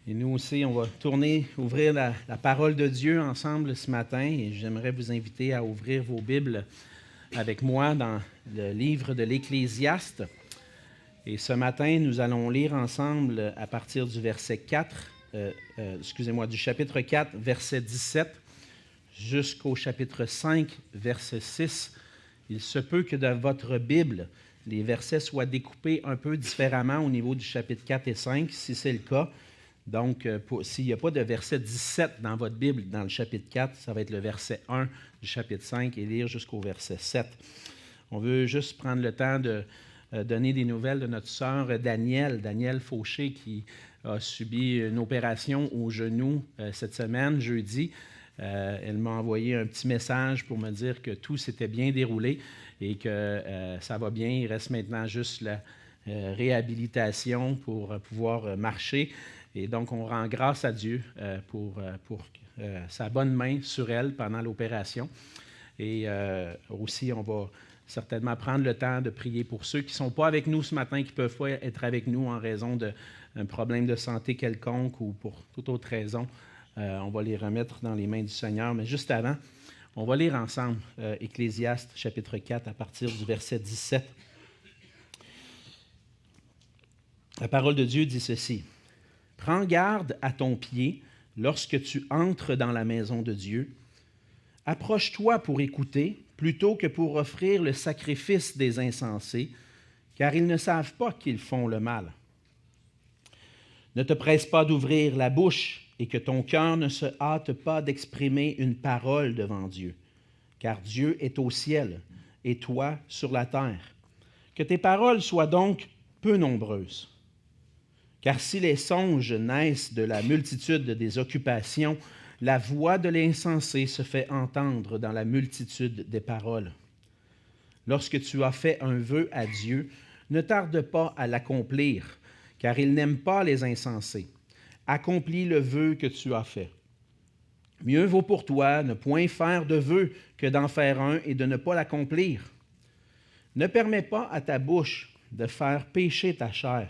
Et nous aussi, on va ouvrir la parole de Dieu ensemble ce matin. Et j'aimerais vous inviter à ouvrir vos Bibles avec moi dans le livre de l'Ecclésiaste. Et ce matin, nous allons lire ensemble à partir du verset 4, du chapitre 4, verset 17, jusqu'au chapitre 5, verset 6. Il se peut que dans votre Bible, les versets soient découpés un peu différemment au niveau du chapitre 4 et 5, si c'est le cas. Donc, s'il n'y a pas de verset 17 dans votre Bible, dans le chapitre 4, ça va être le verset 1 du chapitre 5 et lire jusqu'au verset 7. On veut juste prendre le temps de donner des nouvelles de notre sœur Danielle Fauché, qui a subi une opération au genou cette semaine, jeudi. Elle m'a envoyé un petit message pour me dire que tout s'était bien déroulé et que ça va bien. Il reste maintenant juste la réhabilitation pour pouvoir marcher. Et donc, on rend grâce à Dieu pour sa bonne main sur elle pendant l'opération. Et aussi, on va certainement prendre le temps de prier pour ceux qui ne sont pas avec nous ce matin, qui ne peuvent pas être avec nous en raison d'un problème de santé quelconque ou pour toute autre raison. On va les remettre dans les mains du Seigneur. Mais juste avant, on va lire ensemble Ecclésiaste, chapitre 4, à partir du verset 17. La parole de Dieu dit ceci. « Prends garde à ton pied lorsque tu entres dans la maison de Dieu. Approche-toi pour écouter, plutôt que pour offrir le sacrifice des insensés, car ils ne savent pas qu'ils font le mal. Ne te presse pas d'ouvrir la bouche, et que ton cœur ne se hâte pas d'exprimer une parole devant Dieu, car Dieu est au ciel, et toi sur la terre. Que tes paroles soient donc peu nombreuses. Car si les songes naissent de la multitude des occupations, la voix de l'insensé se fait entendre dans la multitude des paroles. Lorsque tu as fait un vœu à Dieu, ne tarde pas à l'accomplir, car il n'aime pas les insensés. Accomplis le vœu que tu as fait. Mieux vaut pour toi ne point faire de vœu que d'en faire un et de ne pas l'accomplir. Ne permets pas à ta bouche de faire pécher ta chair,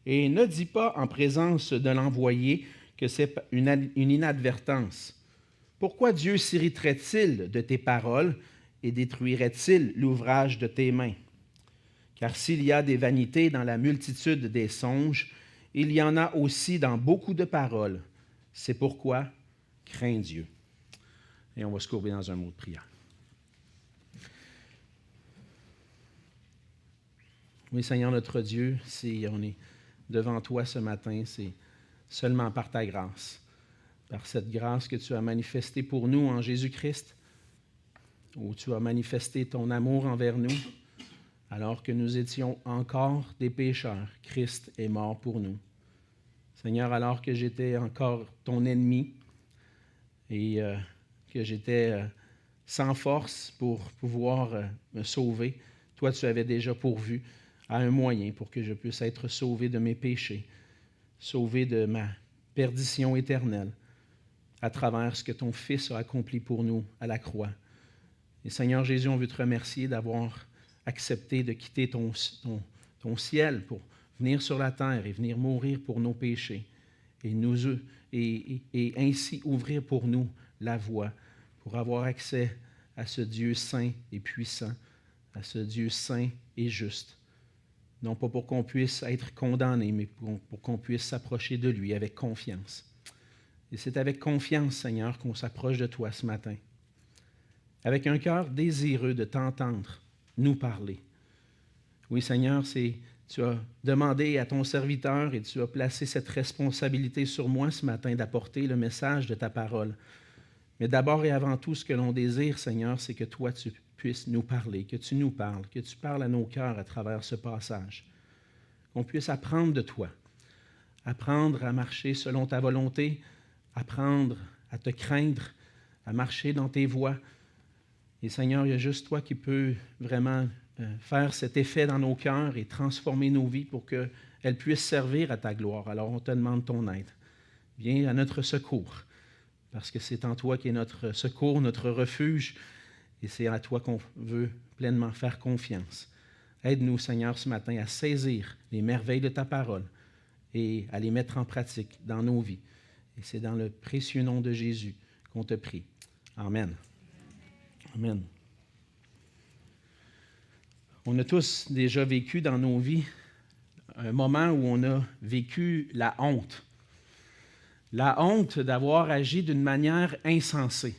et ne dis pas en présence de l'envoyé que c'est une inadvertance. Pourquoi Dieu s'irriterait-il de tes paroles et détruirait-il l'ouvrage de tes mains? Car s'il y a des vanités dans la multitude des songes, il y en a aussi dans beaucoup de paroles. C'est pourquoi crains Dieu. » Et on va se courber dans un mot de prière. Oui, Seigneur notre Dieu, si on est devant toi ce matin, c'est seulement par ta grâce, par cette grâce que tu as manifestée pour nous en Jésus-Christ, où tu as manifesté ton amour envers nous, alors que nous étions encore des pécheurs. Christ est mort pour nous. Seigneur, alors que j'étais encore ton ennemi et que j'étais sans force pour pouvoir me sauver, toi, tu avais déjà pourvu à un moyen pour que je puisse être sauvé de mes péchés, sauvé de ma perdition éternelle à travers ce que ton Fils a accompli pour nous à la croix. Et Seigneur Jésus, on veut te remercier d'avoir accepté de quitter ton ciel pour venir sur la terre et venir mourir pour nos péchés et ainsi ouvrir pour nous la voie pour avoir accès à ce Dieu saint et puissant, à ce Dieu saint et juste. Non pas pour qu'on puisse être condamné, mais pour qu'on puisse s'approcher de lui avec confiance. Et c'est avec confiance, Seigneur, qu'on s'approche de toi ce matin, avec un cœur désireux de t'entendre nous parler. Oui, Seigneur, tu as demandé à ton serviteur et tu as placé cette responsabilité sur moi ce matin d'apporter le message de ta parole. Mais d'abord et avant tout, ce que l'on désire, Seigneur, c'est que toi, tu puisses nous parler, que tu nous parles, que tu parles à nos cœurs à travers ce passage. Qu'on puisse apprendre de toi, apprendre à marcher selon ta volonté, apprendre à te craindre, à marcher dans tes voies. Et Seigneur, il y a juste toi qui peux vraiment faire cet effet dans nos cœurs et transformer nos vies pour qu'elles puissent servir à ta gloire. Alors on te demande ton aide. Viens à notre secours, parce que c'est en toi qui est notre secours, notre refuge, et c'est à toi qu'on veut pleinement faire confiance. Aide-nous, Seigneur, ce matin à saisir les merveilles de ta parole et à les mettre en pratique dans nos vies. Et c'est dans le précieux nom de Jésus qu'on te prie. Amen. Amen. On a tous déjà vécu dans nos vies un moment où on a vécu la honte. La honte d'avoir agi d'une manière insensée.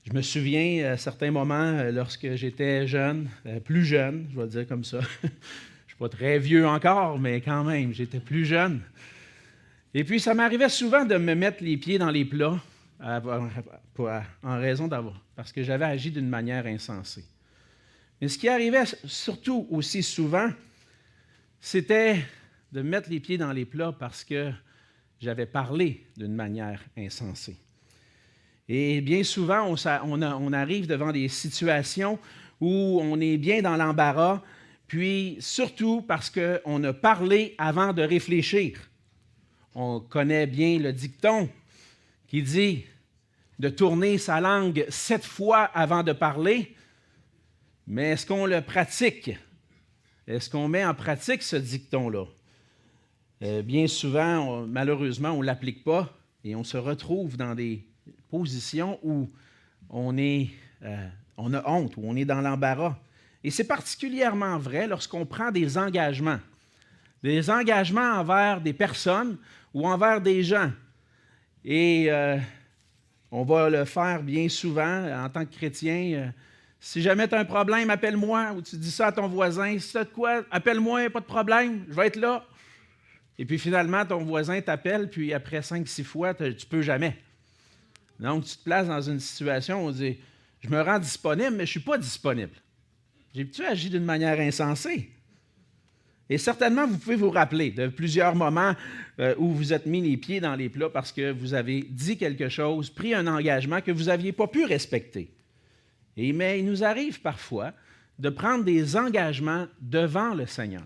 Je me souviens à certains moments, lorsque j'étais jeune, plus jeune, je vais le dire comme ça. Je ne suis pas très vieux encore, mais quand même, j'étais plus jeune. Et puis, ça m'arrivait souvent de me mettre les pieds dans les plats en raison d'avoir, parce que j'avais agi d'une manière insensée. Mais ce qui arrivait surtout aussi souvent, c'était de mettre les pieds dans les plats parce que j'avais parlé d'une manière insensée. Et bien souvent, on arrive devant des situations où on est bien dans l'embarras, puis surtout parce qu'on a parlé avant de réfléchir. On connaît bien le dicton qui dit de tourner sa langue 7 fois avant de parler, mais est-ce qu'on le pratique? Est-ce qu'on met en pratique ce dicton-là? Bien souvent, malheureusement, on ne l'applique pas et on se retrouve dans des positions où on a honte, où on est dans l'embarras. Et c'est particulièrement vrai lorsqu'on prend des engagements envers des personnes ou envers des gens. Et on va le faire bien souvent en tant que chrétien. Si jamais tu as un problème, appelle-moi, ou tu dis ça à ton voisin, si tu as de quoi, appelle-moi, pas de problème, je vais être là. Et puis finalement, ton voisin t'appelle, puis après 5-6 fois, tu ne peux jamais. Donc, tu te places dans une situation où on dit, je me rends disponible, mais je ne suis pas disponible. J'ai-tu agi d'une manière insensée? Et certainement, vous pouvez vous rappeler de plusieurs moments où vous êtes mis les pieds dans les plats parce que vous avez dit quelque chose, pris un engagement que vous n'aviez pas pu respecter. Mais il nous arrive parfois de prendre des engagements devant le Seigneur.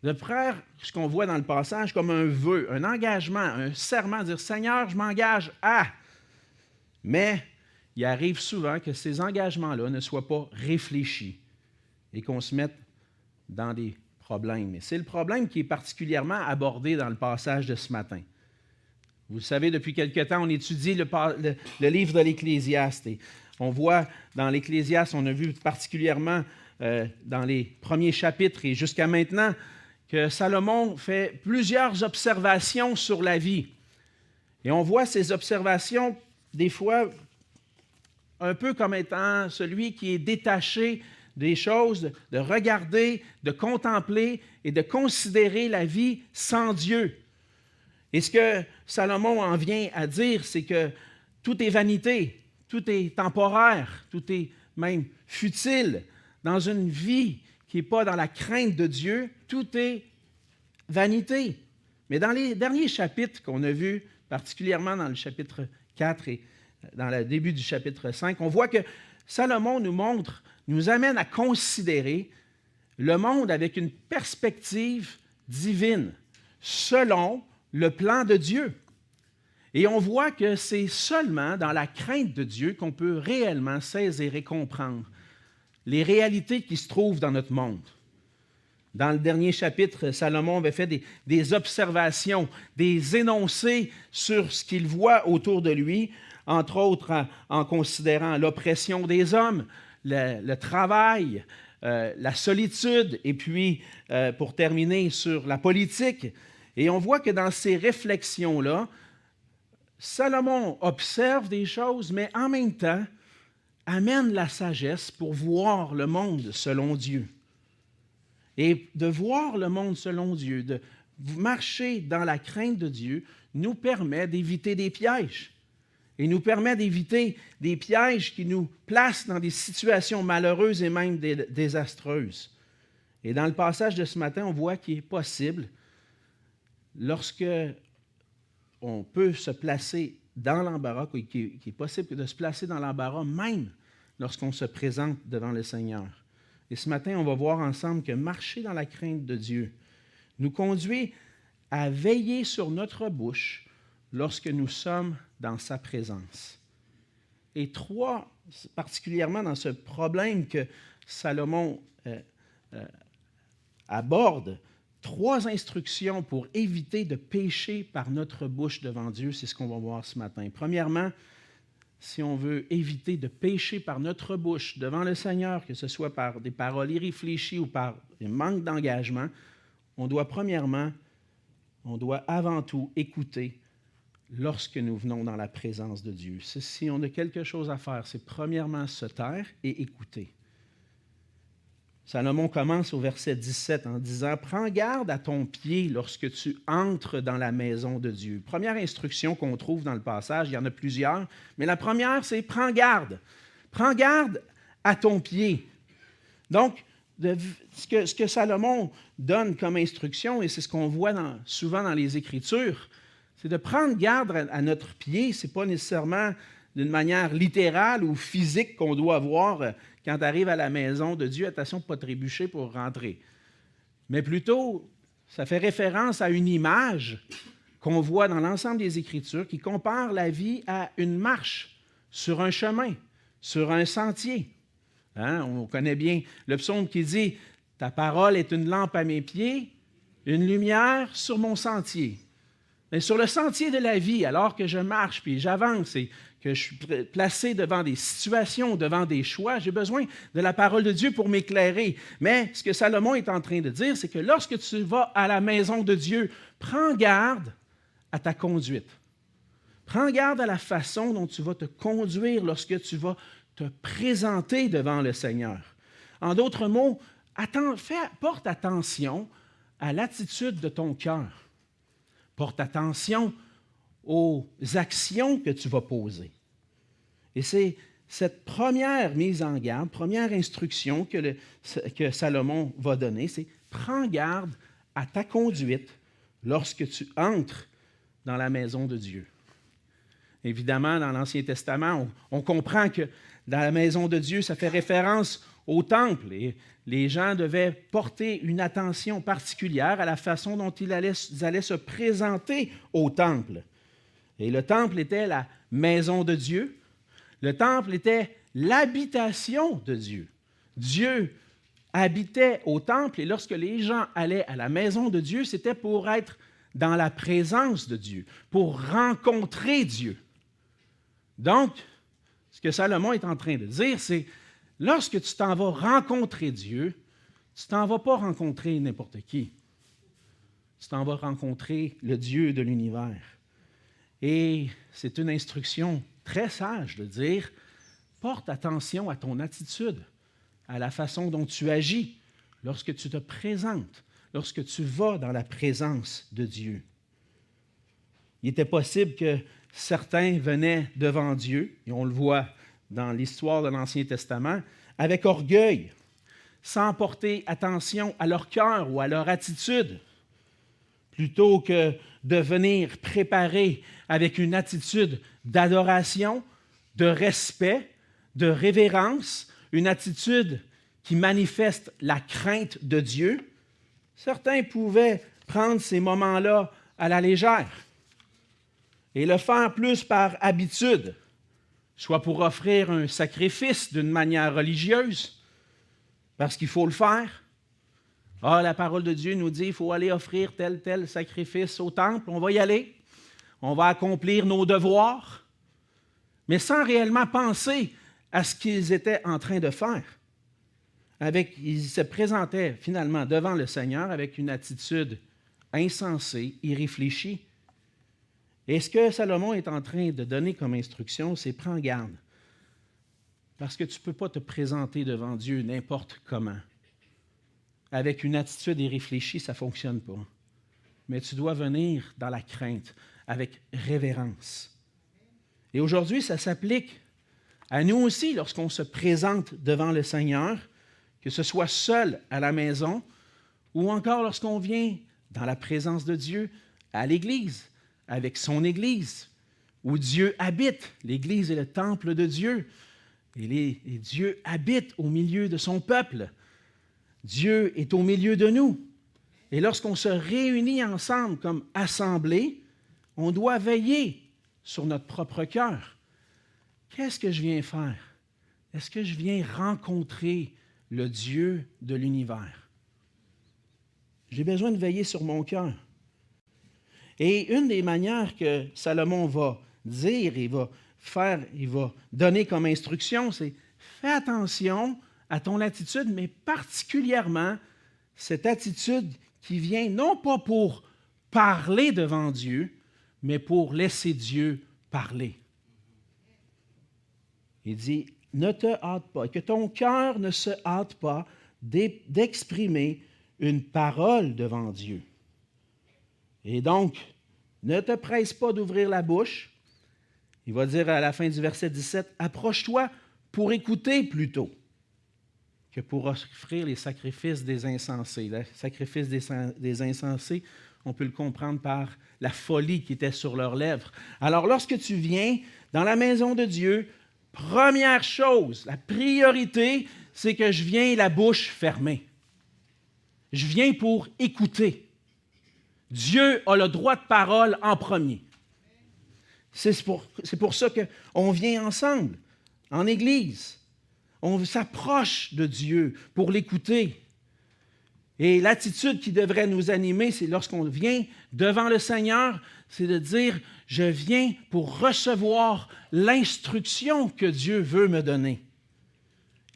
De faire ce qu'on voit dans le passage comme un vœu, un engagement, un serment, dire « Seigneur, je m'engage à… » Mais il arrive souvent que ces engagements-là ne soient pas réfléchis et qu'on se mette dans des problèmes. Et c'est le problème qui est particulièrement abordé dans le passage de ce matin. Vous savez, depuis quelque temps, on étudie le livre de l'Ecclésiaste. Et on voit dans l'Ecclésiaste, on a vu particulièrement dans les premiers chapitres et jusqu'à maintenant, que Salomon fait plusieurs observations sur la vie. Et on voit ces observations, des fois, un peu comme étant celui qui est détaché des choses, de regarder, de contempler et de considérer la vie sans Dieu. Et ce que Salomon en vient à dire, c'est que tout est vanité, tout est temporaire, tout est même futile. Dans une vie qui n'est pas dans la crainte de Dieu, tout est vanité. Mais dans les derniers chapitres qu'on a vus, particulièrement dans le chapitre 4 et dans le début du chapitre 5, on voit que Salomon nous amène à considérer le monde avec une perspective divine, selon le plan de Dieu. Et on voit que c'est seulement dans la crainte de Dieu qu'on peut réellement saisir et comprendre les réalités qui se trouvent dans notre monde. Dans le dernier chapitre, Salomon avait fait des observations, des énoncés sur ce qu'il voit autour de lui, entre autres en considérant l'oppression des hommes, le travail, la solitude, et puis, pour terminer, sur la politique. Et on voit que dans ces réflexions-là, Salomon observe des choses, mais en même temps, amène la sagesse pour voir le monde selon Dieu. Et de voir le monde selon Dieu, de marcher dans la crainte de Dieu, nous permet d'éviter des pièges. Et nous permet d'éviter des pièges qui nous placent dans des situations malheureuses et même désastreuses. Et dans le passage de ce matin, on voit qu'il est possible, lorsque on peut se placer dans l'embarras, qu'il est possible de se placer dans l'embarras même lorsqu'on se présente devant le Seigneur. Et ce matin, on va voir ensemble que marcher dans la crainte de Dieu nous conduit à veiller sur notre bouche lorsque nous sommes dans sa présence. Et particulièrement dans ce problème que Salomon aborde, 3 instructions pour éviter de pécher par notre bouche devant Dieu. C'est ce qu'on va voir ce matin. Premièrement, si on veut éviter de pécher par notre bouche devant le Seigneur, que ce soit par des paroles irréfléchies ou par un manque d'engagement, on doit avant tout écouter lorsque nous venons dans la présence de Dieu. Si on a quelque chose à faire, c'est premièrement se taire et écouter. Salomon commence au verset 17 en disant « Prends garde à ton pied lorsque tu entres dans la maison de Dieu. » Première instruction qu'on trouve dans le passage, il y en a plusieurs, mais la première, c'est « Prends garde. Prends garde à ton pied. » Donc, ce que Salomon donne comme instruction, et c'est ce qu'on voit souvent dans les Écritures, c'est de prendre garde à notre pied. Ce n'est pas nécessairement d'une manière littérale ou physique qu'on doit avoir quand tu arrives à la maison de Dieu. Attention de ne pas trébucher pour rentrer. Mais plutôt, ça fait référence à une image qu'on voit dans l'ensemble des Écritures qui compare la vie à une marche sur un chemin, sur un sentier. Hein? On connaît bien le psaume qui dit « Ta parole est une lampe à mes pieds, une lumière sur mon sentier. » Mais sur le sentier de la vie, alors que je marche puis j'avance et que je suis placé devant des situations, devant des choix, j'ai besoin de la parole de Dieu pour m'éclairer. Mais ce que Salomon est en train de dire, c'est que lorsque tu vas à la maison de Dieu, prends garde à ta conduite. Prends garde à la façon dont tu vas te conduire lorsque tu vas te présenter devant le Seigneur. En d'autres mots, porte attention à l'attitude de ton cœur. Porte attention aux actions que tu vas poser. Et c'est cette première mise en garde, première instruction que Salomon va donner, c'est « Prends garde à ta conduite lorsque tu entres dans la maison de Dieu. » Évidemment, dans l'Ancien Testament, on comprend que dans la maison de Dieu, ça fait référence au temple. Et les gens devaient porter une attention particulière à la façon dont ils allaient se présenter au temple. Et le temple était la maison de Dieu. Le temple était l'habitation de Dieu. Dieu habitait au temple et lorsque les gens allaient à la maison de Dieu, c'était pour être dans la présence de Dieu, pour rencontrer Dieu. Donc, ce que Salomon est en train de dire, c'est lorsque tu t'en vas rencontrer Dieu, tu t'en vas pas rencontrer n'importe qui. Tu t'en vas rencontrer le Dieu de l'univers. Et c'est une instruction très sage de dire, porte attention à ton attitude, à la façon dont tu agis lorsque tu te présentes, lorsque tu vas dans la présence de Dieu. Il était possible que certains venaient devant Dieu, et on le voit dans l'histoire de l'Ancien Testament, avec orgueil, sans porter attention à leur cœur ou à leur attitude, plutôt que de venir préparer avec une attitude d'adoration, de respect, de révérence, une attitude qui manifeste la crainte de Dieu. Certains pouvaient prendre ces moments-là à la légère et le faire plus par habitude, soit pour offrir un sacrifice d'une manière religieuse, parce qu'il faut le faire. Ah, la parole de Dieu nous dit qu'il faut aller offrir tel sacrifice au temple. On va y aller. On va accomplir nos devoirs, mais sans réellement penser à ce qu'ils étaient en train de faire. Ils se présentaient finalement devant le Seigneur avec une attitude insensée, irréfléchie. Et ce que Salomon est en train de donner comme instruction, c'est « prends garde ». Parce que tu ne peux pas te présenter devant Dieu n'importe comment. Avec une attitude irréfléchie, ça ne fonctionne pas. Mais tu dois venir dans la crainte, avec révérence. Et aujourd'hui, ça s'applique à nous aussi lorsqu'on se présente devant le Seigneur, que ce soit seul à la maison ou encore lorsqu'on vient dans la présence de Dieu à l'Église, avec son Église, où Dieu habite. L'Église est le temple de Dieu. Et Dieu habite au milieu de son peuple. Dieu est au milieu de nous. Et lorsqu'on se réunit ensemble comme assemblée, on doit veiller sur notre propre cœur. Qu'est-ce que je viens faire? Est-ce que je viens rencontrer le Dieu de l'univers? J'ai besoin de veiller sur mon cœur. Et une des manières que Salomon va dire, il va donner comme instruction, c'est fais attention à ton attitude, mais particulièrement cette attitude qui vient non pas pour parler devant Dieu, mais pour laisser Dieu parler. Il dit, ne te hâte pas, que ton cœur ne se hâte pas d'exprimer une parole devant Dieu. Et donc, ne te presse pas d'ouvrir la bouche. Il va dire à la fin du verset 17, approche-toi pour écouter plutôt que pour offrir les sacrifices des insensés. Le sacrifice des insensés, on peut le comprendre par la folie qui était sur leurs lèvres. Alors, lorsque tu viens dans la maison de Dieu, première chose, la priorité, c'est que je viens la bouche fermée. Je viens pour écouter. Dieu a le droit de parole en premier. C'est pour ça qu'on vient ensemble, en Église. On s'approche de Dieu pour l'écouter. Et l'attitude qui devrait nous animer, c'est lorsqu'on vient devant le Seigneur, c'est de dire, je viens pour recevoir l'instruction que Dieu veut me donner.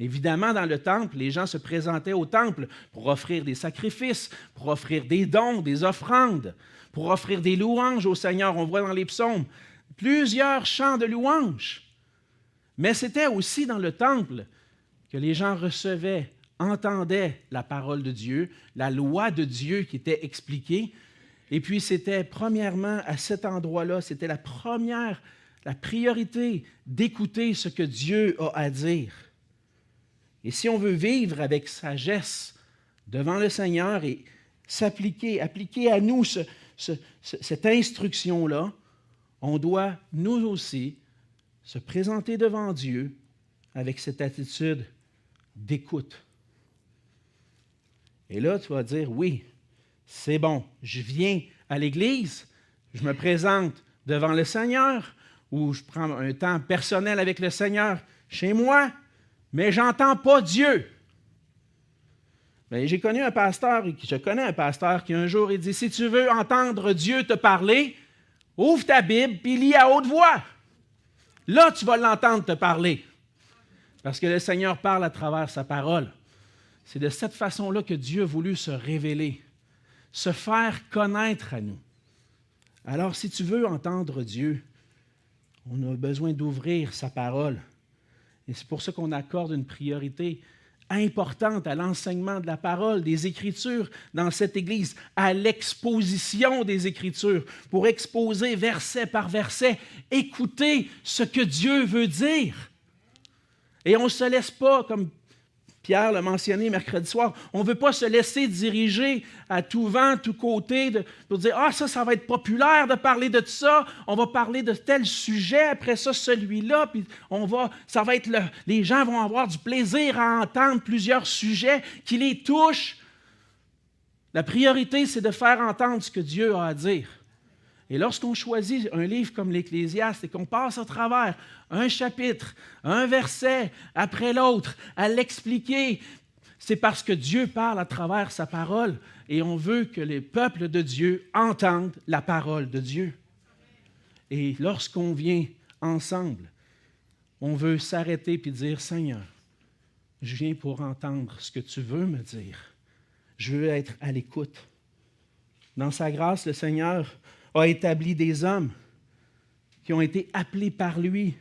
Évidemment, dans le temple, les gens se présentaient au temple pour offrir des sacrifices, pour offrir des dons, des offrandes, pour offrir des louanges au Seigneur. On voit dans les psaumes plusieurs chants de louanges. Mais c'était aussi dans le temple que les gens recevaient, entendaient la parole de Dieu, la loi de Dieu qui était expliquée. Et puis c'était premièrement à cet endroit-là, c'était la priorité d'écouter ce que Dieu a à dire. Et si on veut vivre avec sagesse devant le Seigneur et appliquer à nous cette instruction-là, on doit, nous aussi, se présenter devant Dieu avec cette attitude d'écoute. Et là, tu vas dire, oui, c'est bon, je viens à l'Église, je me présente devant le Seigneur, ou je prends un temps personnel avec le Seigneur chez moi, mais je n'entends pas Dieu. Bien, je connais un pasteur qui un jour il dit, si tu veux entendre Dieu te parler, ouvre ta Bible et lis à haute voix. Là, tu vas l'entendre te parler. Parce que le Seigneur parle à travers sa parole. C'est de cette façon-là que Dieu a voulu se révéler, se faire connaître à nous. Alors, si tu veux entendre Dieu, on a besoin d'ouvrir sa parole. Et c'est pour ça qu'on accorde une priorité importante à l'enseignement de la parole, des Écritures dans cette Église, à l'exposition des Écritures, pour exposer verset par verset, écouter ce que Dieu veut dire. Et on ne se laisse pas, comme Pierre l'a mentionné mercredi soir, on ne veut pas se laisser diriger à tout vent, tout côté, pour dire « Ah, ça va être populaire de parler de ça, on va parler de tel sujet, après ça, celui-là, puis les gens vont avoir du plaisir à entendre plusieurs sujets qui les touchent. » La priorité, c'est de faire entendre ce que Dieu a à dire. Et lorsqu'on choisit un livre comme l'Ecclésiaste et qu'on passe à travers un chapitre, un verset après l'autre, à l'expliquer, c'est parce que Dieu parle à travers sa parole et on veut que les peuples de Dieu entendent la parole de Dieu. Et lorsqu'on vient ensemble, on veut s'arrêter et dire, « Seigneur, je viens pour entendre ce que tu veux me dire. Je veux être à l'écoute. » Dans sa grâce, le Seigneur a établi des hommes qui ont été appelés par lui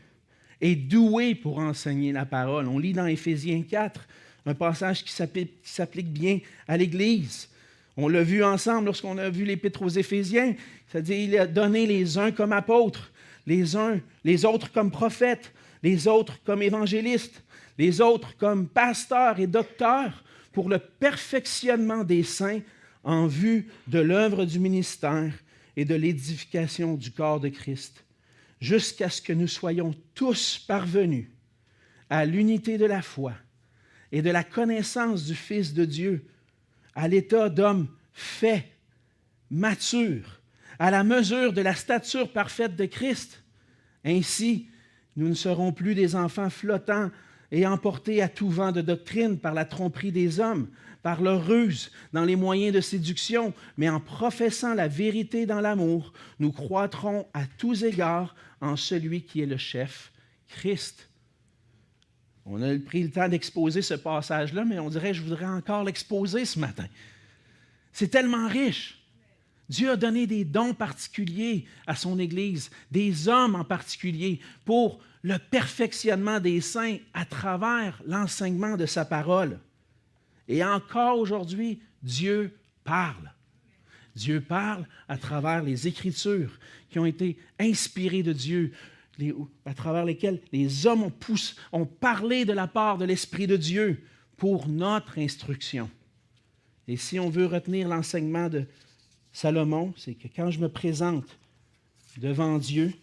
et doués pour enseigner la parole. On lit dans Éphésiens 4, un passage qui s'applique bien à l'Église. On l'a vu ensemble lorsqu'on a vu l'Épître aux Éphésiens, c'est-à-dire il a donné les uns comme apôtres, les autres comme prophètes, les autres comme évangélistes, les autres comme pasteurs et docteurs pour le perfectionnement des saints en vue de l'œuvre du ministère et de l'édification du corps de Christ, jusqu'à ce que nous soyons tous parvenus à l'unité de la foi et de la connaissance du Fils de Dieu, à l'état d'homme fait, mature, à la mesure de la stature parfaite de Christ. Ainsi, nous ne serons plus des enfants flottants et emportés à tout vent de doctrine par la tromperie des hommes, par leur ruse, dans les moyens de séduction, mais en professant la vérité dans l'amour, nous croîtrons à tous égards en celui qui est le chef, Christ. On a pris le temps d'exposer ce passage-là, mais on dirait que je voudrais encore l'exposer ce matin. C'est tellement riche. Dieu a donné des dons particuliers à son Église, des hommes en particulier, pour le perfectionnement des saints à travers l'enseignement de sa parole. Et encore aujourd'hui, Dieu parle. Dieu parle à travers les Écritures qui ont été inspirées de Dieu, à travers lesquelles les hommes ont parlé de la part de l'Esprit de Dieu pour notre instruction. Et si on veut retenir l'enseignement de Salomon, c'est que quand je me présente devant Dieu,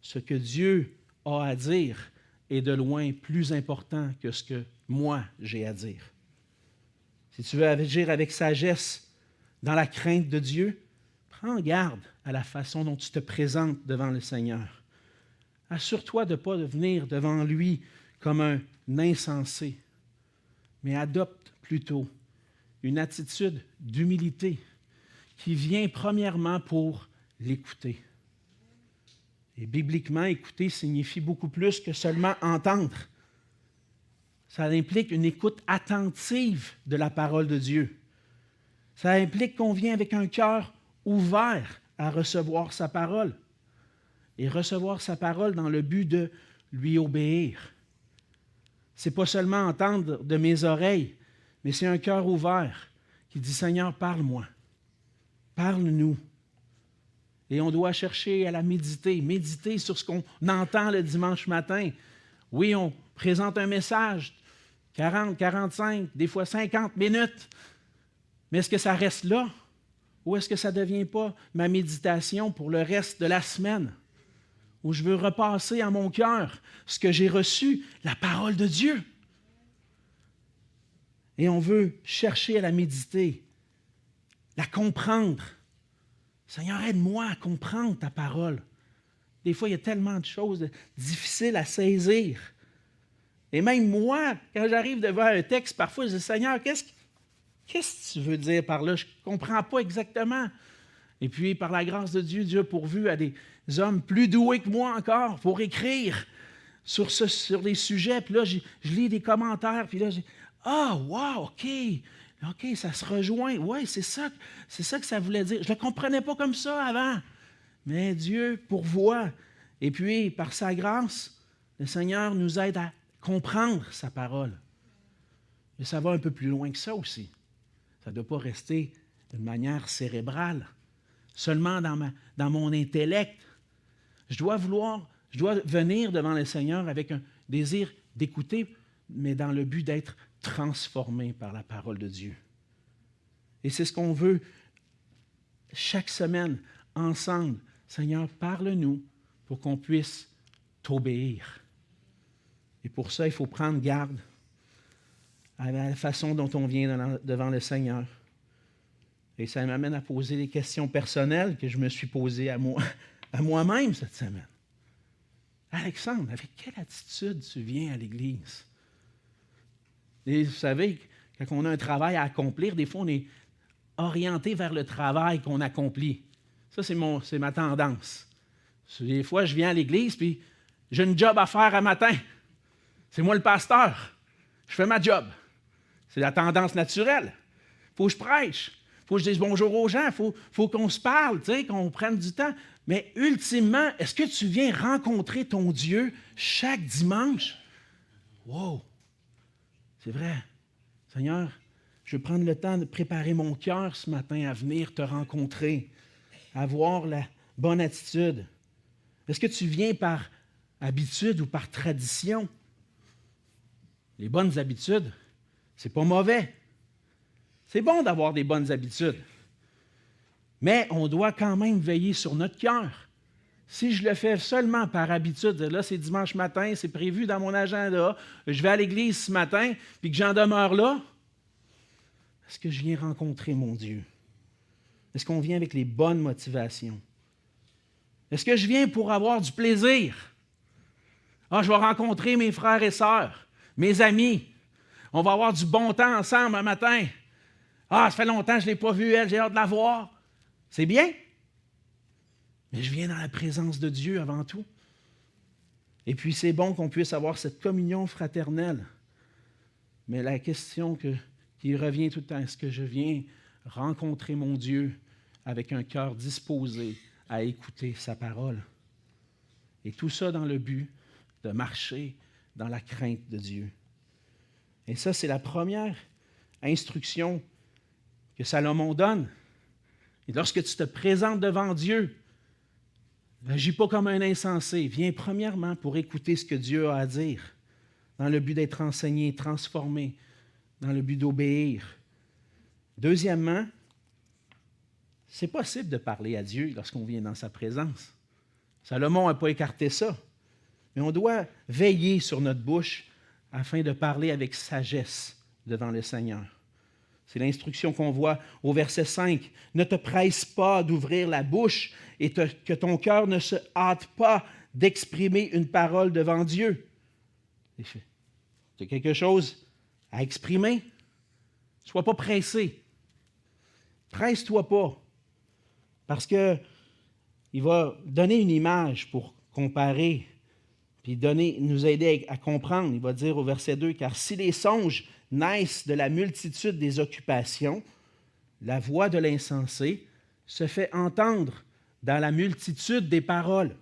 ce que Dieu a à dire est de loin plus important que ce que moi j'ai à dire. Si tu veux agir avec sagesse dans la crainte de Dieu, prends garde à la façon dont tu te présentes devant le Seigneur. Assure-toi de ne pas venir devant lui comme un insensé, mais adopte plutôt une attitude d'humilité qui vient premièrement pour l'écouter. Et bibliquement, écouter signifie beaucoup plus que seulement entendre. Ça implique une écoute attentive de la parole de Dieu. Ça implique qu'on vient avec un cœur ouvert à recevoir sa parole. Et recevoir sa parole dans le but de lui obéir. Ce n'est pas seulement entendre de mes oreilles, mais c'est un cœur ouvert qui dit « Seigneur, parle-moi, parle-nous ». Et on doit chercher à la méditer sur ce qu'on entend le dimanche matin. Oui, on présente un message, 40, 45, des fois 50 minutes, mais est-ce que ça reste là? Ou est-ce que ça ne devient pas ma méditation pour le reste de la semaine? Où je veux repasser à mon cœur ce que j'ai reçu, la parole de Dieu. Et on veut chercher à la méditer, la comprendre. Seigneur, aide-moi à comprendre ta parole. Des fois, il y a tellement de choses difficiles à saisir. Et même moi, quand j'arrive devant un texte, parfois, je dis, Seigneur, qu'est-ce que tu veux dire par là? Je ne comprends pas exactement. Et puis, par la grâce de Dieu, Dieu a pourvu à des hommes plus doués que moi encore pour écrire sur les sujets. Puis là, je lis des commentaires, puis là, wow, OK, ça se rejoint. Oui, c'est ça que ça voulait dire. Je ne le comprenais pas comme ça avant. Mais Dieu pourvoit. Et puis, par sa grâce, le Seigneur nous aide à comprendre sa parole. Mais ça va un peu plus loin que ça aussi. Ça ne doit pas rester d'une manière cérébrale, seulement dans mon intellect. Je dois venir devant le Seigneur avec un désir d'écouter, mais dans le but d'être transformé par la parole de Dieu. Et c'est ce qu'on veut chaque semaine, ensemble. Seigneur, parle-nous pour qu'on puisse t'obéir. Et pour ça, il faut prendre garde à la façon dont on vient devant le Seigneur. Et ça m'amène à poser des questions personnelles que je me suis posées à moi-même cette semaine. Alexandre, avec quelle attitude tu viens à l'Église? Et vous savez, quand on a un travail à accomplir, des fois, on est orienté vers le travail qu'on accomplit. Ça, c'est ma tendance. Des fois, je viens à l'Église, puis j'ai une job à faire à matin. C'est moi le pasteur. Je fais ma job. C'est la tendance naturelle. Il faut que je prêche. Il faut que je dise bonjour aux gens. Il faut qu'on se parle, qu'on prenne du temps. Mais ultimement, est-ce que tu viens rencontrer ton Dieu chaque dimanche? Wow! C'est vrai. Seigneur, je veux prendre le temps de préparer mon cœur ce matin à venir te rencontrer, à avoir la bonne attitude. Est-ce que tu viens par habitude ou par tradition? Les bonnes habitudes, c'est pas mauvais. C'est bon d'avoir des bonnes habitudes. Mais on doit quand même veiller sur notre cœur. Si je le fais seulement par habitude, là, c'est dimanche matin, c'est prévu dans mon agenda, je vais à l'église ce matin, puis que j'en demeure là, est-ce que je viens rencontrer mon Dieu? Est-ce qu'on vient avec les bonnes motivations? Est-ce que je viens pour avoir du plaisir? Je vais rencontrer mes frères et sœurs. Mes amis, on va avoir du bon temps ensemble un matin. Ah, ça fait longtemps que je ne l'ai pas vue, elle, j'ai hâte de la voir. C'est bien. Mais je viens dans la présence de Dieu avant tout. Et puis, c'est bon qu'on puisse avoir cette communion fraternelle. Mais la question qui revient tout le temps, est-ce que je viens rencontrer mon Dieu avec un cœur disposé à écouter sa parole? Et tout ça dans le but de marcher dans la crainte de Dieu. Et ça, c'est la première instruction que Salomon donne. Et lorsque tu te présentes devant Dieu, n'agis pas comme un insensé. Viens premièrement pour écouter ce que Dieu a à dire, dans le but d'être enseigné, transformé, dans le but d'obéir. Deuxièmement, c'est possible de parler à Dieu lorsqu'on vient dans sa présence. Salomon n'a pas écarté ça. Mais on doit veiller sur notre bouche afin de parler avec sagesse devant le Seigneur. C'est l'instruction qu'on voit au verset 5. « Ne te presse pas d'ouvrir la bouche et que ton cœur ne se hâte pas d'exprimer une parole devant Dieu. » Tu as quelque chose à exprimer? Sois pas pressé. Presse-toi pas. Parce qu'il va donner une image pour comparer, puis nous aider à comprendre. Il va dire au verset 2, « Car si les songes naissent de la multitude des occupations, la voix de l'insensé se fait entendre dans la multitude des paroles. »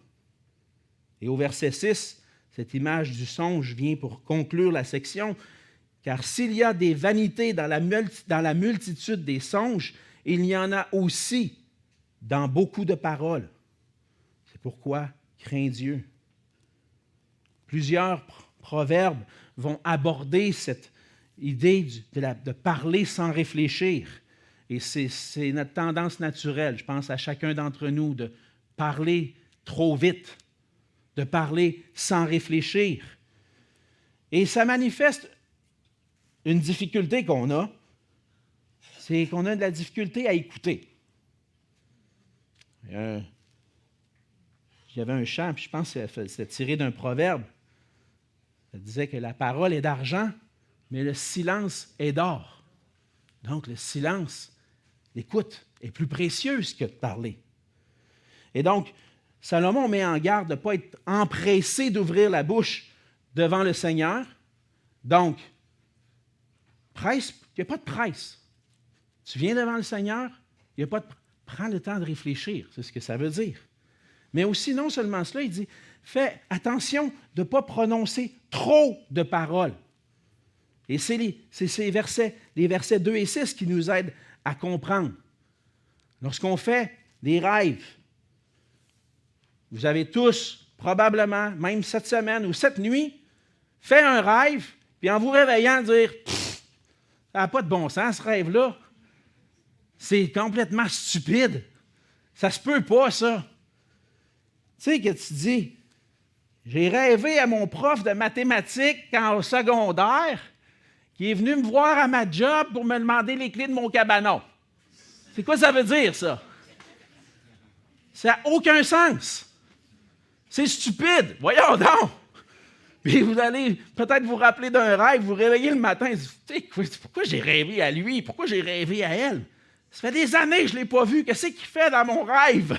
Et au verset 6, cette image du songe vient pour conclure la section. « Car s'il y a des vanités dans la multitude des songes, il y en a aussi dans beaucoup de paroles. » C'est pourquoi crains Dieu. Plusieurs proverbes vont aborder cette idée de parler sans réfléchir. Et c'est notre tendance naturelle, je pense à chacun d'entre nous, de parler trop vite, de parler sans réfléchir. Et ça manifeste une difficulté qu'on a, c'est qu'on a de la difficulté à écouter. Il y avait un chant, puis je pense que c'était tiré d'un proverbe. Ça disait que la parole est d'argent, mais le silence est d'or. Donc, le silence, l'écoute, est plus précieuse que de parler. Et donc, Salomon met en garde de ne pas être empressé d'ouvrir la bouche devant le Seigneur. Donc, presse, il n'y a pas de presse. Tu viens devant le Seigneur, il n'y a pas de... Prends le temps de réfléchir, c'est ce que ça veut dire. Mais aussi, non seulement cela, il dit, fais attention de ne pas prononcer trop de paroles. Et c'est les versets 2 et 6 qui nous aident à comprendre. Lorsqu'on fait des rêves, vous avez tous, probablement, même cette semaine ou cette nuit, fait un rêve, puis en vous réveillant, dire « ça n'a pas de bon sens, ce rêve-là. C'est complètement stupide. Ça se peut pas, ça. » Tu sais, que tu dis, j'ai rêvé à mon prof de mathématiques quand au secondaire, qui est venu me voir à ma job pour me demander les clés de mon cabanon. C'est quoi ça veut dire, ça? Ça n'a aucun sens. C'est stupide. Voyons donc. Puis vous allez peut-être vous rappeler d'un rêve, vous réveillez le matin et vous dites, pourquoi j'ai rêvé à lui? Pourquoi j'ai rêvé à elle? Ça fait des années que je ne l'ai pas vu. Qu'est-ce qu'il fait dans mon rêve?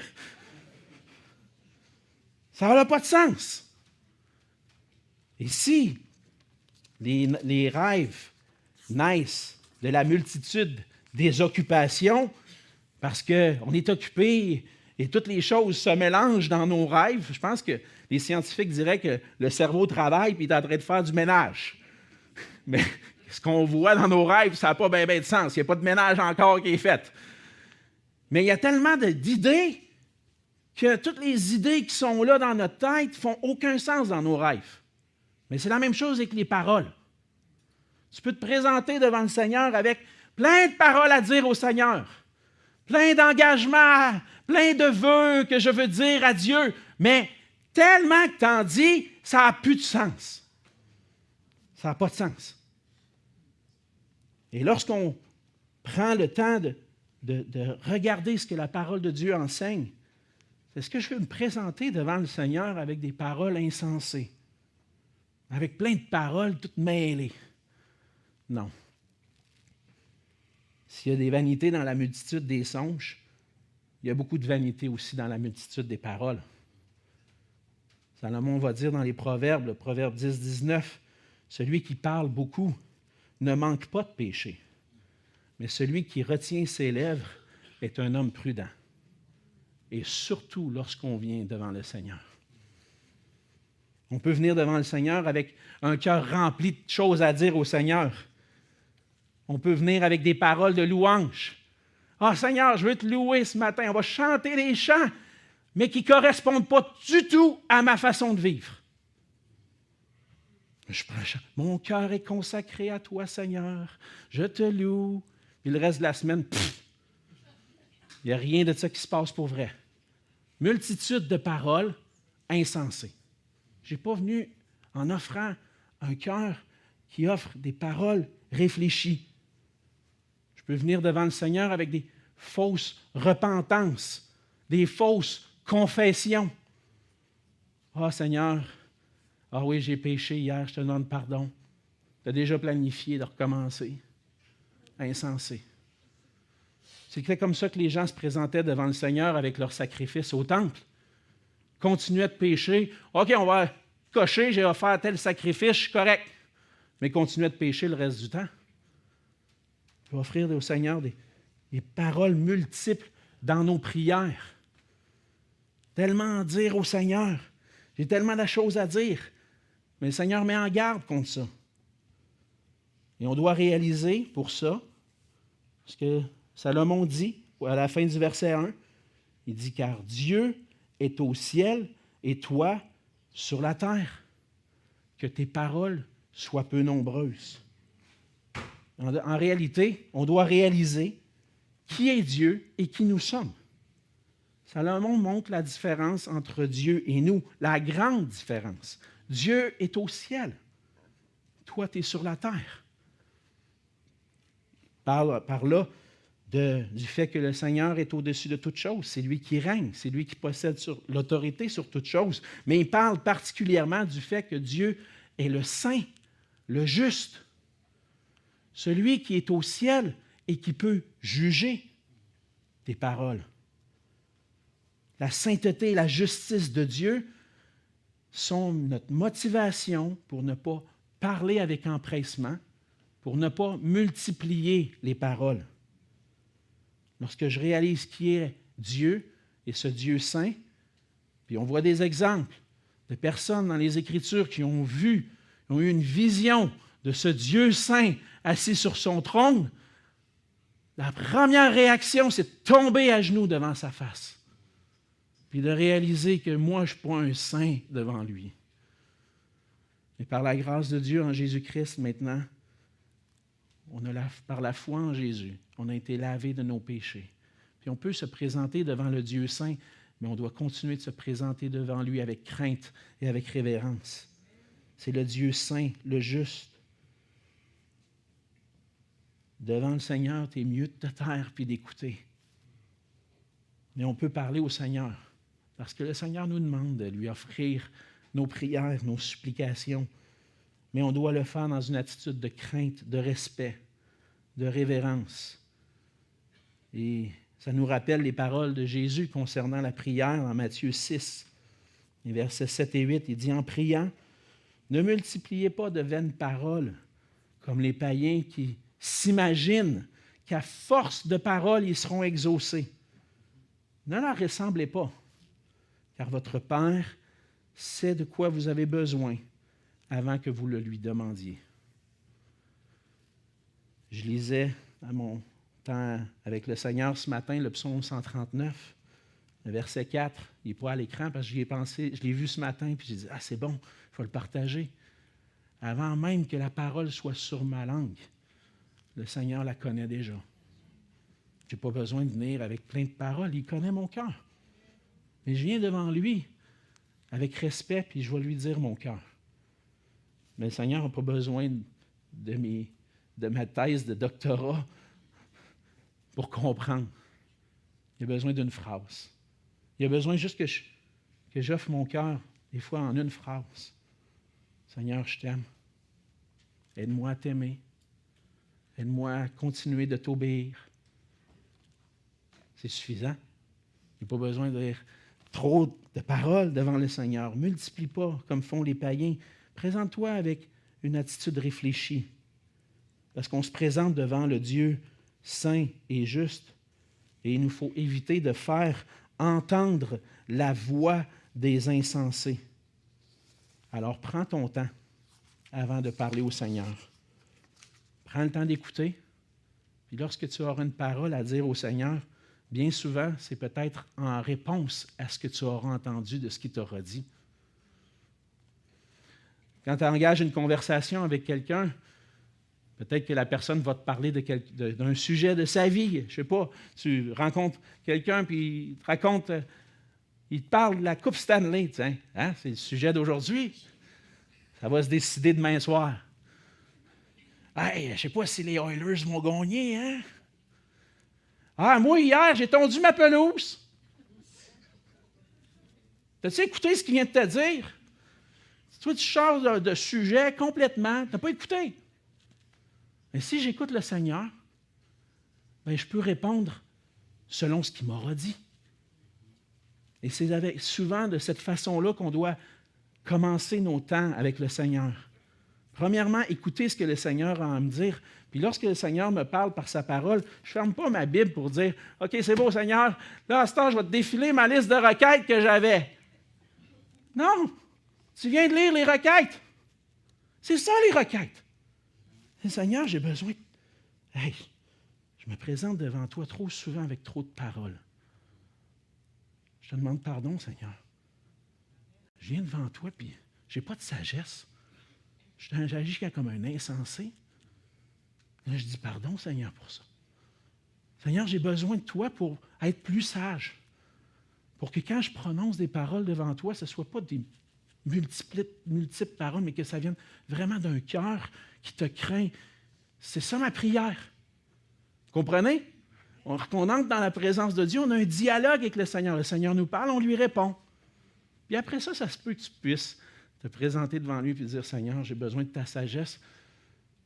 Ça n'a pas de sens. Et si les rêves naissent de la multitude des occupations, parce qu'on est occupé et toutes les choses se mélangent dans nos rêves, je pense que les scientifiques diraient que le cerveau travaille et est en train de faire du ménage. Mais ce qu'on voit dans nos rêves, ça n'a pas bien de sens. Il n'y a pas de ménage encore qui est fait. Mais il y a tellement d'idées que toutes les idées qui sont là dans notre tête ne font aucun sens dans nos rêves. Mais c'est la même chose avec les paroles. Tu peux te présenter devant le Seigneur avec plein de paroles à dire au Seigneur, plein d'engagements, plein de vœux que je veux dire à Dieu, mais tellement que tu en dis, ça n'a plus de sens. Ça n'a pas de sens. Et lorsqu'on prend le temps de regarder ce que la parole de Dieu enseigne, est-ce que je veux me présenter devant le Seigneur avec des paroles insensées? avec plein de paroles toutes mêlées. Non. S'il y a des vanités dans la multitude des songes, il y a beaucoup de vanité aussi dans la multitude des paroles. Salomon va dire dans les Proverbes, le Proverbe 10-19, celui qui parle beaucoup ne manque pas de péché, mais celui qui retient ses lèvres est un homme prudent. Et surtout lorsqu'on vient devant le Seigneur. On peut venir devant le Seigneur avec un cœur rempli de choses à dire au Seigneur. On peut venir avec des paroles de louange. « Ah, Seigneur, je veux te louer ce matin. On va chanter des chants, mais qui ne correspondent pas du tout à ma façon de vivre. » Je prends un chant. « Mon cœur est consacré à toi, Seigneur. Je te loue. » Puis le reste de la semaine, il n'y a rien de ça qui se passe pour vrai. Multitude de paroles insensées. Je n'ai pas venu en offrant un cœur qui offre des paroles réfléchies. Je peux venir devant le Seigneur avec des fausses repentances, des fausses confessions. « Ah, Seigneur, ah oui, j'ai péché hier, je te demande pardon. Tu as déjà planifié de recommencer. » Insensé. C'était comme ça que les gens se présentaient devant le Seigneur avec leur sacrifice au temple. Continuaient de pécher. « OK, on va cocher, j'ai offert tel sacrifice, je suis correct. » Mais continuaient de pécher le reste du temps. On peut offrir au Seigneur des paroles multiples dans nos prières. Tellement dire au Seigneur. J'ai tellement de choses à dire. Mais le Seigneur met en garde contre ça. Et on doit réaliser pour ça, ce que Salomon dit à la fin du verset 1, il dit « Car Dieu est au ciel et toi sur la terre, que tes paroles soient peu nombreuses. » En réalité, on doit réaliser qui est Dieu et qui nous sommes. Salomon montre la différence entre Dieu et nous, la grande différence. Dieu est au ciel. Toi, tu es sur la terre. Par là, du fait que le Seigneur est au-dessus de toutes choses. C'est lui qui règne, c'est lui qui possède l'autorité sur toutes choses. Mais il parle particulièrement du fait que Dieu est le saint, le juste, celui qui est au ciel et qui peut juger tes paroles. La sainteté et la justice de Dieu sont notre motivation pour ne pas parler avec empressement, pour ne pas multiplier les paroles. Lorsque je réalise qui est Dieu et ce Dieu saint, puis on voit des exemples de personnes dans les Écritures qui ont eu une vision de ce Dieu saint assis sur son trône, la première réaction, c'est de tomber à genoux devant sa face, puis de réaliser que moi, je ne suis pas un saint devant lui. Mais par la grâce de Dieu en Jésus-Christ, maintenant, par la foi en Jésus, on a été lavé de nos péchés. Puis on peut se présenter devant le Dieu saint, mais on doit continuer de se présenter devant lui avec crainte et avec révérence. C'est le Dieu saint, le juste. Devant le Seigneur, tu es mieux de te taire puis d'écouter. Mais on peut parler au Seigneur, parce que le Seigneur nous demande de lui offrir nos prières, nos supplications. Mais on doit le faire dans une attitude de crainte, de respect, de révérence. Et ça nous rappelle les paroles de Jésus concernant la prière en Matthieu 6, les versets 7 et 8. Il dit « En priant, ne multipliez pas de vaines paroles, comme les païens qui s'imaginent qu'à force de paroles, ils seront exaucés. Ne leur ressemblez pas, car votre Père sait de quoi vous avez besoin avant que vous le lui demandiez. » Je lisais à mon temps avec le Seigneur ce matin le psaume 139, le verset 4. Il n'est pas à l'écran parce que j'y ai pensé, je l'ai vu ce matin, puis j'ai dit « Ah, c'est bon, il faut le partager. » Avant même que la parole soit sur ma langue, le Seigneur la connaît déjà. Je n'ai pas besoin de venir avec plein de paroles, il connaît mon cœur. Mais je viens devant lui avec respect, puis je vais lui dire mon cœur. Mais le Seigneur n'a pas besoin de ma thèse de doctorat pour comprendre. Il a besoin d'une phrase. Il a besoin juste que j'offre mon cœur, des fois en une phrase. Seigneur, je t'aime. Aide-moi à t'aimer. Aide-moi à continuer de t'obéir. C'est suffisant. Il n'y a pas besoin de dire trop de paroles devant le Seigneur. Multiplie pas comme font les païens. Présente-toi avec une attitude réfléchie. Parce qu'on se présente devant le Dieu saint et juste. Et il nous faut éviter de faire entendre la voix des insensés. Alors prends ton temps avant de parler au Seigneur. Prends le temps d'écouter. Puis lorsque tu auras une parole à dire au Seigneur, bien souvent, c'est peut-être en réponse à ce que tu auras entendu de ce qu'il t'aura dit. Quand tu engages une conversation avec quelqu'un, peut-être que la personne va te parler d'un sujet de sa vie. Je ne sais pas, tu rencontres quelqu'un puis il te raconte, il te parle de la Coupe Stanley. Tiens, hein, c'est le sujet d'aujourd'hui. Ça va se décider demain soir. Hey, je ne sais pas si les Oilers vont gagner, hein? Ah, moi, hier, j'ai tondu ma pelouse. T'as-tu écouté ce qu'il vient de te dire? Toi, tu changes de sujet complètement. Tu n'as pas écouté. Mais si j'écoute le Seigneur, bien, je peux répondre selon ce qu'il m'aura dit. Et c'est souvent de cette façon-là qu'on doit commencer nos temps avec le Seigneur. Premièrement, écoutez ce que le Seigneur a à me dire. Puis lorsque le Seigneur me parle par sa parole, je ne ferme pas ma Bible pour dire « OK, c'est beau, Seigneur, là, à ce temps, je vais te défiler ma liste de requêtes que j'avais. » Non! Tu viens de lire les requêtes. C'est ça, les requêtes. Et Seigneur, j'ai besoin. Hey, je me présente devant toi trop souvent avec trop de paroles. Je te demande pardon, Seigneur. Je viens devant toi, puis je n'ai pas de sagesse. J'agis comme un insensé. Là, je dis pardon, Seigneur, pour ça. Seigneur, j'ai besoin de toi pour être plus sage. Pour que quand je prononce des paroles devant toi, ce ne soit pas des multiples paroles, mais que ça vienne vraiment d'un cœur qui te craint. C'est ça ma prière. Comprenez? On entre dans la présence de Dieu, on a un dialogue avec le Seigneur. Le Seigneur nous parle, on lui répond. Puis après ça, ça se peut que tu puisses te présenter devant lui et dire, Seigneur, j'ai besoin de ta sagesse.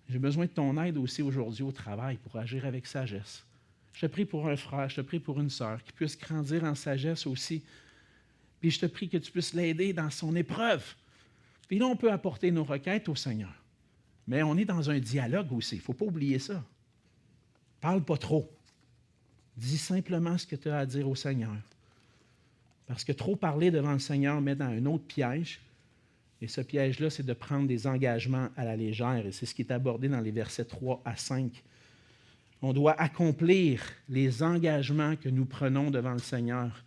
J'ai besoin de ton aide aussi aujourd'hui au travail pour agir avec sagesse. Je te prie pour un frère, je te prie pour une sœur qui puisse grandir en sagesse aussi. Puis je te prie que tu puisses l'aider dans son épreuve. Puis là, on peut apporter nos requêtes au Seigneur. Mais on est dans un dialogue aussi. Il ne faut pas oublier ça. Parle pas trop. Dis simplement ce que tu as à dire au Seigneur. Parce que trop parler devant le Seigneur met dans un autre piège. Et ce piège-là, c'est de prendre des engagements à la légère. Et c'est ce qui est abordé dans les versets 3 à 5. On doit accomplir les engagements que nous prenons devant le Seigneur.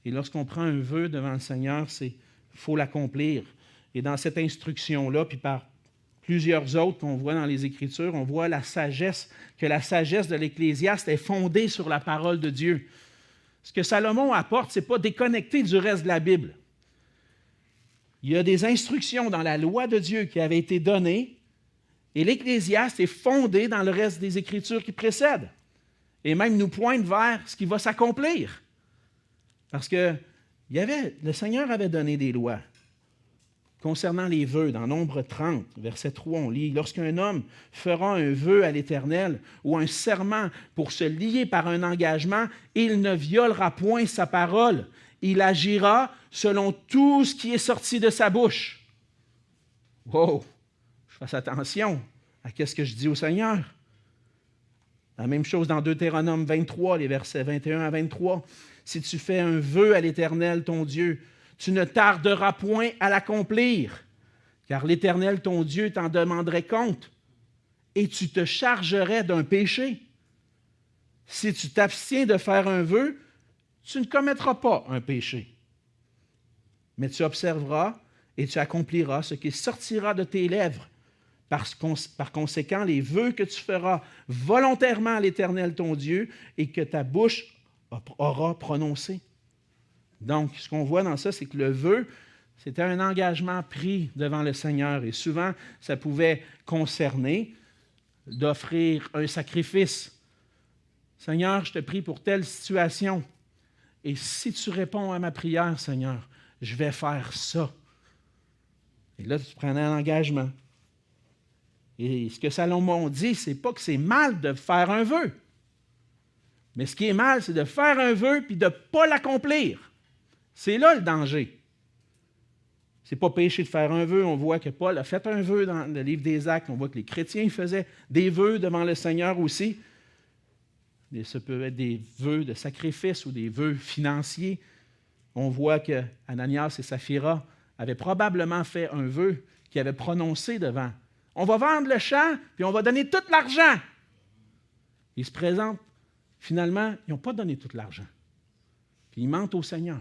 Et lorsqu'on prend un vœu devant le Seigneur, il faut l'accomplir. Et dans cette instruction-là, puis par plusieurs autres qu'on voit dans les Écritures, on voit la sagesse, que la sagesse de l'Ecclésiaste est fondée sur la parole de Dieu. Ce que Salomon apporte, ce n'est pas déconnecté du reste de la Bible. Il y a des instructions dans la loi de Dieu qui avaient été données, et l'Ecclésiaste est fondé dans le reste des Écritures qui précèdent, et même nous pointe vers ce qui va s'accomplir. Parce que le Seigneur avait donné des lois concernant les vœux. Dans Nombre 30, verset 3, on lit « Lorsqu'un homme fera un vœu à l'Éternel ou un serment pour se lier par un engagement, il ne violera point sa parole. Il agira selon tout ce qui est sorti de sa bouche. » Wow! Je fasse attention à ce que je dis au Seigneur. La même chose dans Deutéronome 23, les versets 21 à 23. « Si tu fais un vœu à l'Éternel, ton Dieu, tu ne tarderas point à l'accomplir, car l'Éternel, ton Dieu, t'en demanderait compte, et tu te chargerais d'un péché. Si tu t'abstiens de faire un vœu, tu ne commettras pas un péché. Mais tu observeras et tu accompliras ce qui sortira de tes lèvres. Par conséquent, les vœux que tu feras volontairement à l'Éternel, ton Dieu, et que ta bouche aura prononcé. » Donc, ce qu'on voit dans ça, c'est que le vœu, c'était un engagement pris devant le Seigneur. Et souvent, ça pouvait concerner d'offrir un sacrifice. Seigneur, je te prie pour telle situation. Et si tu réponds à ma prière, Seigneur, je vais faire ça. Et là, tu prenais un engagement. Et ce que Salomon dit, c'est pas que c'est mal de faire un vœu. Mais ce qui est mal, c'est de faire un vœu puis de ne pas l'accomplir. C'est là le danger. C'est pas péché de faire un vœu. On voit que Paul a fait un vœu dans le livre des Actes. On voit que les chrétiens faisaient des vœux devant le Seigneur aussi. Et ça peut être des vœux de sacrifice ou des vœux financiers. On voit que Ananias et Saphira avaient probablement fait un vœu qu'ils avaient prononcé devant. On va vendre le champ, puis on va donner tout l'argent. Ils se présentent. Finalement, ils n'ont pas donné tout l'argent. Puis ils mentent au Seigneur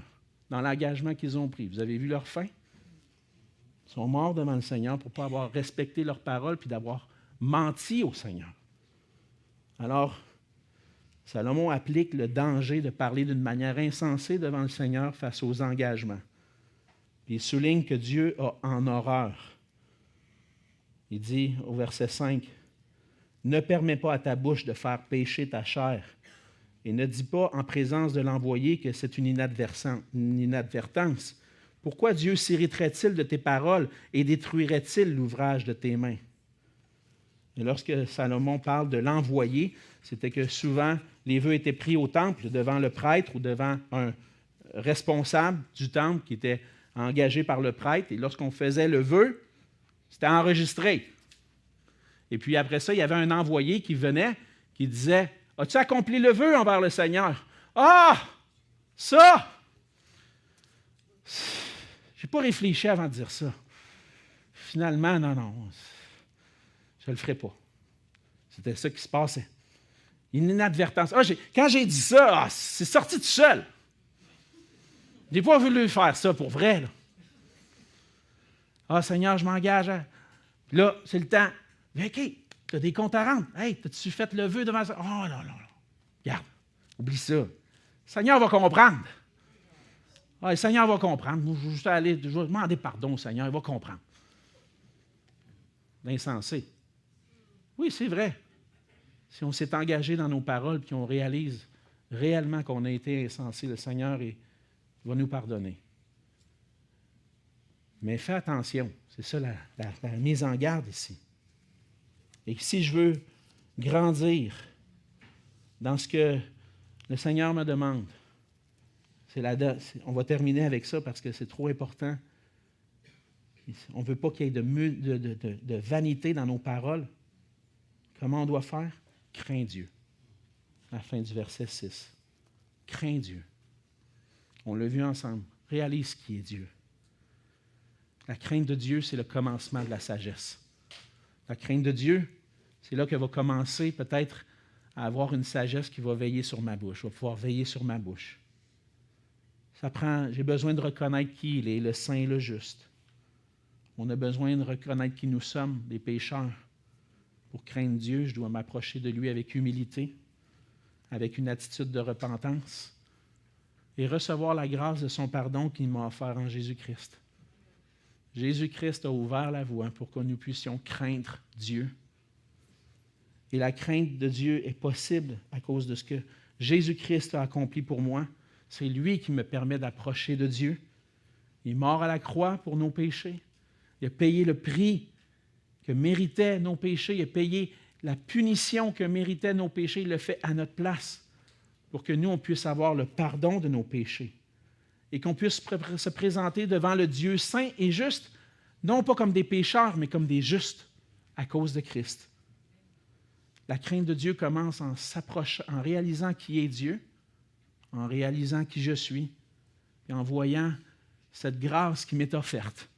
dans l'engagement qu'ils ont pris. Vous avez vu leur fin? Ils sont morts devant le Seigneur pour ne pas avoir respecté leur parole puis d'avoir menti au Seigneur. Alors, Salomon applique le danger de parler d'une manière insensée devant le Seigneur face aux engagements. Puis il souligne que Dieu a en horreur. Il dit au verset 5, « Ne permets pas à ta bouche de faire pécher ta chair, et ne dis pas en présence de l'envoyé que c'est une inadvertance. Pourquoi Dieu s'irriterait-il de tes paroles et détruirait-il l'ouvrage de tes mains? » Et lorsque Salomon parle de l'envoyé, c'était que souvent les vœux étaient pris au temple devant le prêtre ou devant un responsable du temple qui était engagé par le prêtre. Et lorsqu'on faisait le vœu, c'était enregistré. Et puis après ça, il y avait un envoyé qui venait, qui disait « As-tu accompli le vœu envers le Seigneur? » « Ah! Ça! Je n'ai pas réfléchi avant de dire ça. Finalement, non, je ne le ferai pas. » C'était ça qui se passait. Une inadvertance. Quand j'ai dit ça, c'est sorti tout seul. Je n'ai pas voulu faire ça pour vrai. Là. Seigneur, je m'engage. Là, c'est le temps. Mais OK, tu as des comptes à rendre. Hey, as-tu fait le vœu devant ça? Oh non. Regarde, oublie ça. Le Seigneur va comprendre. Le Seigneur va comprendre. Je vais demander pardon au Seigneur, il va comprendre. L'insensé. Oui, c'est vrai. Si on s'est engagé dans nos paroles et qu'on réalise réellement qu'on a été insensé, le Seigneur va nous pardonner. Mais fais attention. C'est ça la mise en garde ici. Et si je veux grandir dans ce que le Seigneur me demande, on va terminer avec ça parce que c'est trop important. On ne veut pas qu'il y ait de vanité dans nos paroles. Comment on doit faire? Crains Dieu. À la fin du verset 6. Crains Dieu. On l'a vu ensemble. Réalise qui est Dieu. La crainte de Dieu, c'est le commencement de la sagesse. La crainte de Dieu, c'est là que va commencer peut-être à avoir une sagesse qui va veiller sur ma bouche, va pouvoir veiller sur ma bouche. J'ai besoin de reconnaître qui il est, le saint et le juste. On a besoin de reconnaître qui nous sommes, des pécheurs. Pour craindre Dieu, je dois m'approcher de lui avec humilité, avec une attitude de repentance et recevoir la grâce de son pardon qu'il m'a offert en Jésus-Christ. Jésus-Christ a ouvert la voie pour que nous puissions craindre Dieu. Et la crainte de Dieu est possible à cause de ce que Jésus-Christ a accompli pour moi. C'est lui qui me permet d'approcher de Dieu. Il est mort à la croix pour nos péchés. Il a payé le prix que méritaient nos péchés. Il a payé la punition que méritaient nos péchés. Il le fait à notre place pour que nous, on puisse avoir le pardon de nos péchés et qu'on puisse se présenter devant le Dieu saint et juste, non pas comme des pécheurs, mais comme des justes à cause de Christ. La crainte de Dieu commence en s'approchant, en réalisant qui est Dieu, en réalisant qui je suis, et en voyant cette grâce qui m'est offerte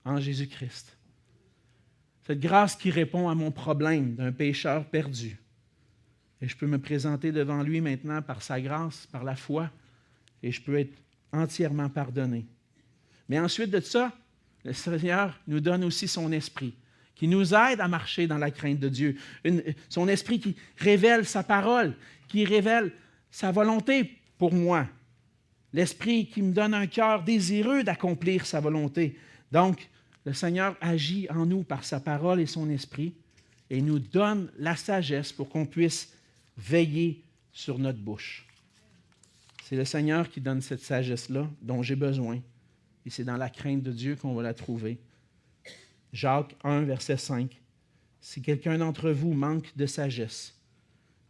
en Jésus-Christ. Cette grâce qui répond à mon problème d'un pécheur perdu. Et je peux me présenter devant lui maintenant par sa grâce, par la foi, et je peux être entièrement pardonné. Mais ensuite de ça, le Seigneur nous donne aussi son esprit, qui nous aide à marcher dans la crainte de Dieu. Son esprit qui révèle sa parole, qui révèle sa volonté pour moi. L'esprit qui me donne un cœur désireux d'accomplir sa volonté. Donc, le Seigneur agit en nous par sa parole et son esprit et nous donne la sagesse pour qu'on puisse veiller sur notre bouche. C'est le Seigneur qui donne cette sagesse-là dont j'ai besoin. Et c'est dans la crainte de Dieu qu'on va la trouver. Jacques 1, verset 5. Si quelqu'un d'entre vous manque de sagesse,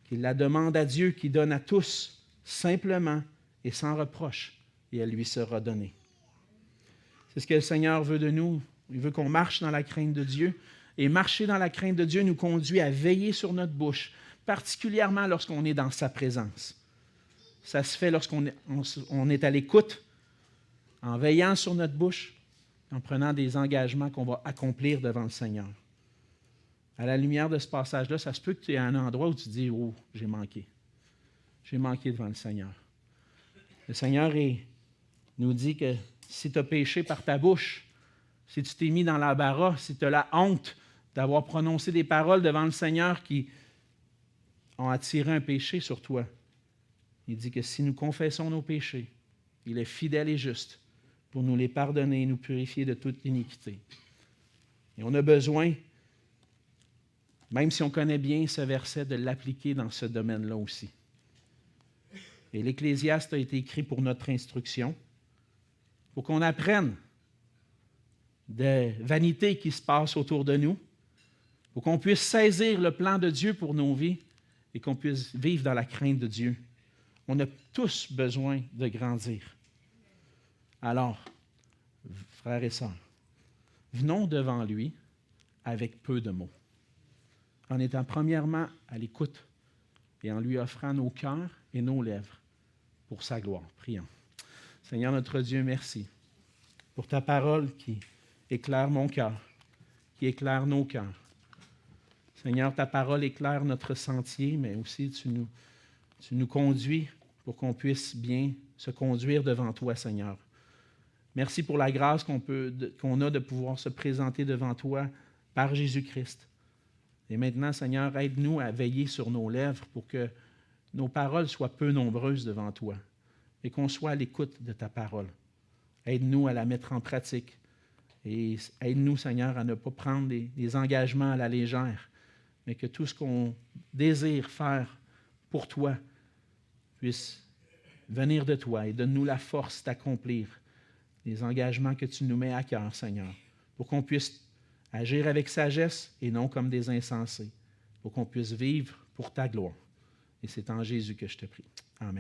qu'il la demande à Dieu qui donne à tous, simplement et sans reproche, et elle lui sera donnée. C'est ce que le Seigneur veut de nous. Il veut qu'on marche dans la crainte de Dieu. Et marcher dans la crainte de Dieu nous conduit à veiller sur notre bouche, particulièrement lorsqu'on est dans sa présence. Ça se fait lorsqu'on est à l'écoute, en veillant sur notre bouche, en prenant des engagements qu'on va accomplir devant le Seigneur. À la lumière de ce passage-là, ça se peut que tu aies un endroit où tu te dis « Oh, j'ai manqué. J'ai manqué devant le Seigneur. » Le Seigneur nous dit que si tu as péché par ta bouche, si tu t'es mis dans l'embarras, si tu as la honte d'avoir prononcé des paroles devant le Seigneur qui ont attiré un péché sur toi, il dit que si nous confessons nos péchés, il est fidèle et juste pour nous les pardonner et nous purifier de toute iniquité. Et on a besoin, même si on connaît bien ce verset, de l'appliquer dans ce domaine-là aussi. Et l'Ecclésiaste a été écrit pour notre instruction, pour qu'on apprenne des vanités qui se passent autour de nous, pour qu'on puisse saisir le plan de Dieu pour nos vies et qu'on puisse vivre dans la crainte de Dieu. On a tous besoin de grandir. Alors, frères et sœurs, venons devant lui avec peu de mots, en étant premièrement à l'écoute et en lui offrant nos cœurs et nos lèvres pour sa gloire. Prions. Seigneur notre Dieu, merci pour ta parole qui éclaire mon cœur, qui éclaire nos cœurs. Seigneur, ta parole éclaire notre sentier, mais aussi tu nous conduis pour qu'on puisse bien se conduire devant toi, Seigneur. Merci pour la grâce qu'on a de pouvoir se présenter devant toi par Jésus-Christ. Et maintenant, Seigneur, aide-nous à veiller sur nos lèvres pour que nos paroles soient peu nombreuses devant toi et qu'on soit à l'écoute de ta parole. Aide-nous à la mettre en pratique et aide-nous, Seigneur, à ne pas prendre des engagements à la légère, mais que tout ce qu'on désire faire pour toi puisse venir de toi et donne-nous la force d'accomplir les engagements que tu nous mets à cœur, Seigneur, pour qu'on puisse agir avec sagesse et non comme des insensés, pour qu'on puisse vivre pour ta gloire. Et c'est en Jésus que je te prie. Amen.